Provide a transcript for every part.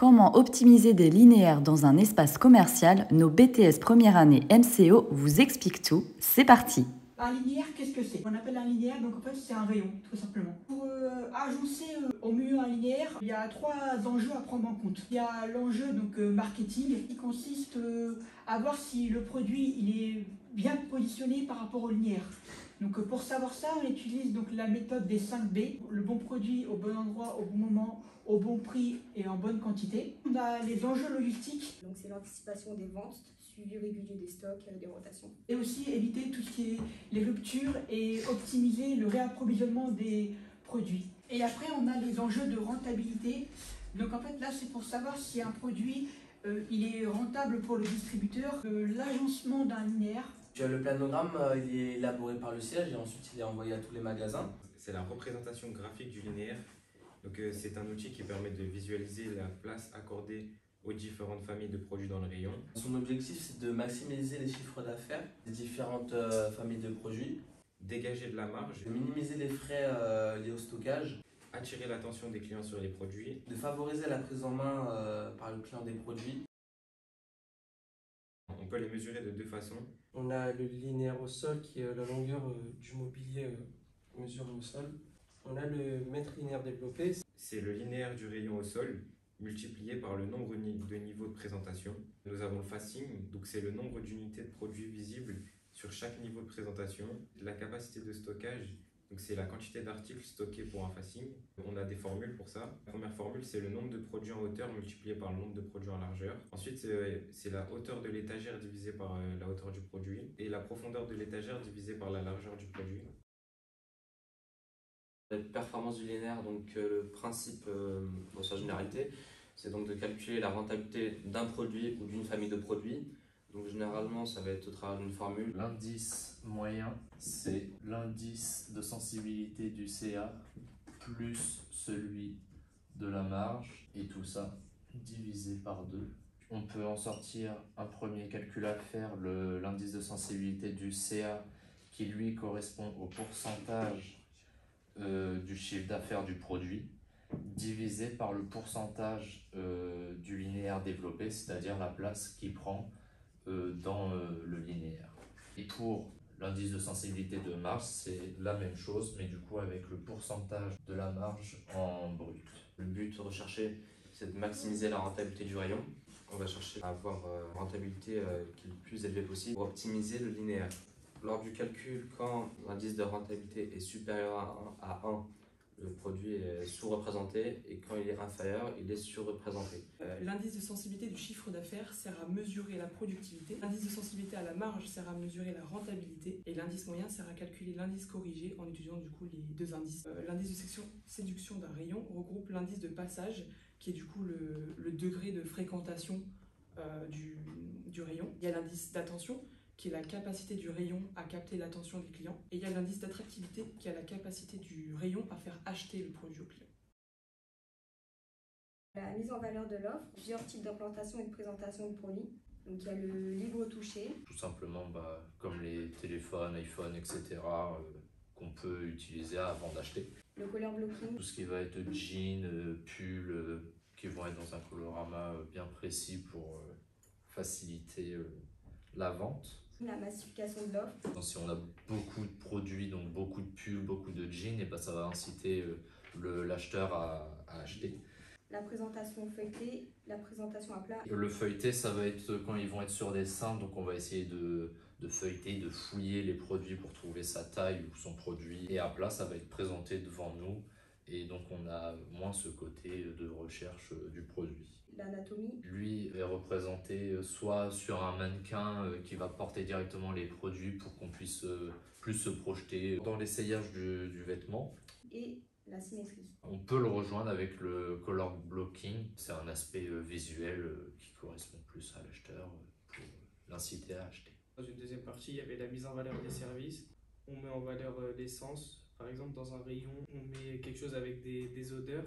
Comment optimiser des linéaires dans un espace commercial? Nos BTS première année MCO vous expliquent tout. C'est parti! Un linéaire, qu'est-ce que c'est? On appelle un linéaire, donc en fait c'est un rayon, tout simplement. Pour agencer au mieux un linéaire, il y a trois enjeux à prendre en compte. Il y a l'enjeu marketing qui consiste à voir si le produit il est bien positionné par rapport au linéaire. Donc pour savoir ça, on utilise donc la méthode des 5 B, le bon produit au bon endroit, au bon moment, au bon prix et en bonne quantité. On a les enjeux logistiques. Donc c'est l'anticipation des ventes, suivi régulier des stocks, des rotations. Et aussi éviter tout ce qui est les ruptures et optimiser le réapprovisionnement des produits. Et après, on a les enjeux de rentabilité. Donc en fait, là, c'est pour savoir si un produit il est rentable pour le distributeur. L'agencement d'un linéaire. Le planogramme, il est élaboré par le siège et ensuite il est envoyé à tous les magasins. C'est la représentation graphique du linéaire. Donc c'est un outil qui permet de visualiser la place accordée aux différentes familles de produits dans le rayon. Son objectif, c'est de maximiser les chiffres d'affaires des différentes familles de produits, dégager de la marge, de minimiser les frais liés au stockage, attirer l'attention des clients sur les produits, de favoriser la prise en main par le client des produits. On peut les mesurer de deux façons. On a le linéaire au sol qui est la longueur du mobilier mesuré au sol. On a le mètre linéaire développé. C'est le linéaire du rayon au sol multiplié par le nombre de niveaux de présentation. Nous avons le facing, donc c'est le nombre d'unités de produits visibles sur chaque niveau de présentation. La capacité de stockage, donc c'est la quantité d'articles stockés pour un facing. On a des formules pour ça. La première formule, c'est le nombre de produits en hauteur multiplié par le nombre de produits en largeur. Ensuite, c'est la hauteur de l'étagère divisée par la hauteur du produit et la profondeur de l'étagère divisée par la largeur du produit. La performance du linéaire, donc le principe dans sa généralité, c'est donc de calculer la rentabilité d'un produit ou d'une famille de produits. Donc généralement, ça va être au travers d'une formule. L'indice moyen, c'est l'indice de sensibilité du CA plus celui de la marge, et tout ça divisé par 2. On peut en sortir un premier calcul à faire, l'indice de sensibilité du CA, qui lui correspond au pourcentage du chiffre d'affaires du produit, divisé par le pourcentage du linéaire développé, c'est-à-dire la place qu'il prend dans le linéaire. Et pour l'indice de sensibilité de marge, c'est la même chose, mais du coup avec le pourcentage de la marge en brut. Le but recherché, c'est de maximiser la rentabilité du rayon. On va chercher à avoir une rentabilité qui est le plus élevée possible pour optimiser le linéaire. Lors du calcul, quand l'indice de rentabilité est supérieur à 1, le produit est sous-représenté, et quand il est inférieur, il est surreprésenté. L'indice de sensibilité du chiffre d'affaires sert à mesurer la productivité, l'indice de sensibilité à la marge sert à mesurer la rentabilité, et l'indice moyen sert à calculer l'indice corrigé en utilisant du coup les deux indices. L'indice de séduction d'un rayon regroupe l'indice de passage, qui est du coup le degré de fréquentation du rayon. Il y a l'indice d'attention, qui est la capacité du rayon à capter l'attention des clients. Et il y a l'indice d'attractivité, qui est la capacité du rayon à faire acheter le produit au client. La mise en valeur de l'offre, plusieurs types d'implantation et de présentation de produits. Donc il y a le livre touché. Tout simplement comme les téléphones, iPhone, etc. Qu'on peut utiliser avant d'acheter. Le color blocking. Tout ce qui va être jean, pull, qui vont être dans un colorama bien précis pour faciliter la vente. La massification de l'offre. Si on a beaucoup de produits, donc beaucoup de pulls, beaucoup de jeans, et ça va inciter l'acheteur à acheter. La présentation feuilletée, la présentation à plat. Le feuilleté, ça va être quand ils vont être sur des seins, donc on va essayer de feuilleter, de fouiller les produits pour trouver sa taille ou son produit. Et à plat, ça va être présenté devant nous, et donc on a moins ce côté de recherche du produit. L'anatomie. Lui est représenté soit sur un mannequin qui va porter directement les produits pour qu'on puisse plus se projeter dans l'essayage du vêtement. Et la symétrie. On peut le rejoindre avec le color blocking. C'est un aspect visuel qui correspond plus à l'acheteur pour l'inciter à acheter. Dans une deuxième partie, il y avait la mise en valeur des services. On met en valeur l'essence. Par exemple, dans un rayon, on met quelque chose avec des odeurs.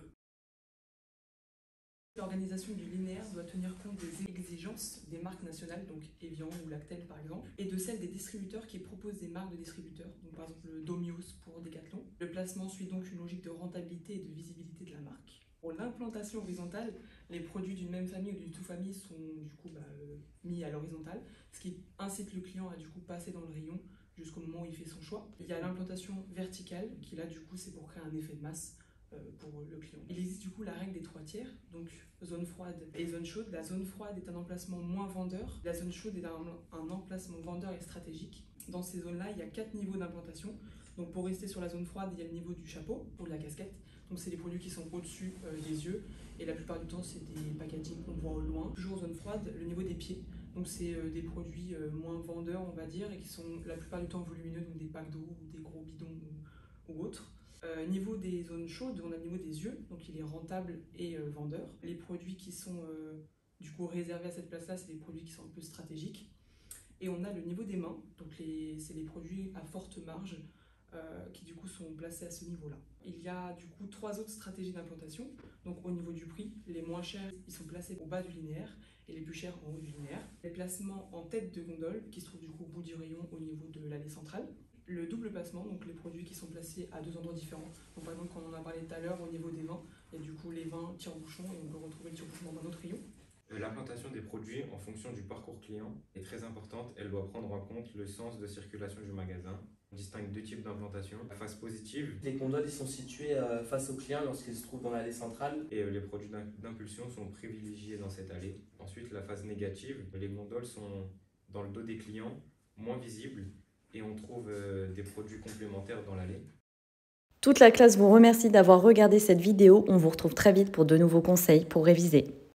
L'organisation du linéaire doit tenir compte des exigences des marques nationales, donc Evian ou Lactel par exemple, et de celles des distributeurs qui proposent des marques de distributeurs, donc par exemple le Domios pour Decathlon. Le placement suit donc une logique de rentabilité et de visibilité de la marque. Pour l'implantation horizontale, les produits d'une même famille ou d'une sous-famille sont du coup mis à l'horizontale, ce qui incite le client à du coup passer dans le rayon jusqu'au moment où il fait son choix. Il y a l'implantation verticale, qui là du coup c'est pour créer un effet de masse pour le client. Il existe du coup la règle des 3 tiers, donc zone froide et zone chaude. La zone froide est un emplacement moins vendeur, la zone chaude est un emplacement vendeur et stratégique. Dans ces zones-là, il y a 4 niveaux d'implantation. Donc pour rester sur la zone froide, il y a le niveau du chapeau ou de la casquette. Donc c'est les produits qui sont au-dessus des yeux et la plupart du temps c'est des packaging qu'on voit au loin. Toujours zone froide, le niveau des pieds. Donc c'est des produits moins vendeurs on va dire et qui sont la plupart du temps volumineux, donc des packs d'eau ou des gros bidons ou autres. Niveau des zones chaudes, on a le niveau des yeux, donc il est rentable et vendeur. Les produits qui sont du coup réservés à cette place-là, c'est des produits qui sont un peu stratégiques. Et on a le niveau des mains, donc c'est les produits à forte marge qui du coup sont placés à ce niveau-là. Il y a du coup 3 autres stratégies d'implantation. Donc au niveau du prix, les moins chers, ils sont placés au bas du linéaire et les plus chers en haut du linéaire. Les placements en tête de gondole, qui se trouvent du coup au bout du rayon au niveau de l'allée centrale. Le double placement, donc les produits qui sont placés à 2 endroits différents. Donc par exemple, quand on en a parlé tout à l'heure, au niveau des vins, il y a du coup les vins tire-bouchon et on peut retrouver le tire-bouchon dans un autre rayon. L'implantation des produits en fonction du parcours client est très importante. Elle doit prendre en compte le sens de circulation du magasin. On distingue 2 types d'implantation. La phase positive. Les gondoles ils sont situés face au client lorsqu'ils se trouvent dans l'allée centrale. Et les produits d'impulsion sont privilégiés dans cette allée. Ensuite, la phase négative. Les gondoles sont dans le dos des clients, moins visibles. Et on trouve des produits complémentaires dans l'allée. Toute la classe vous remercie d'avoir regardé cette vidéo. On vous retrouve très vite pour de nouveaux conseils pour réviser.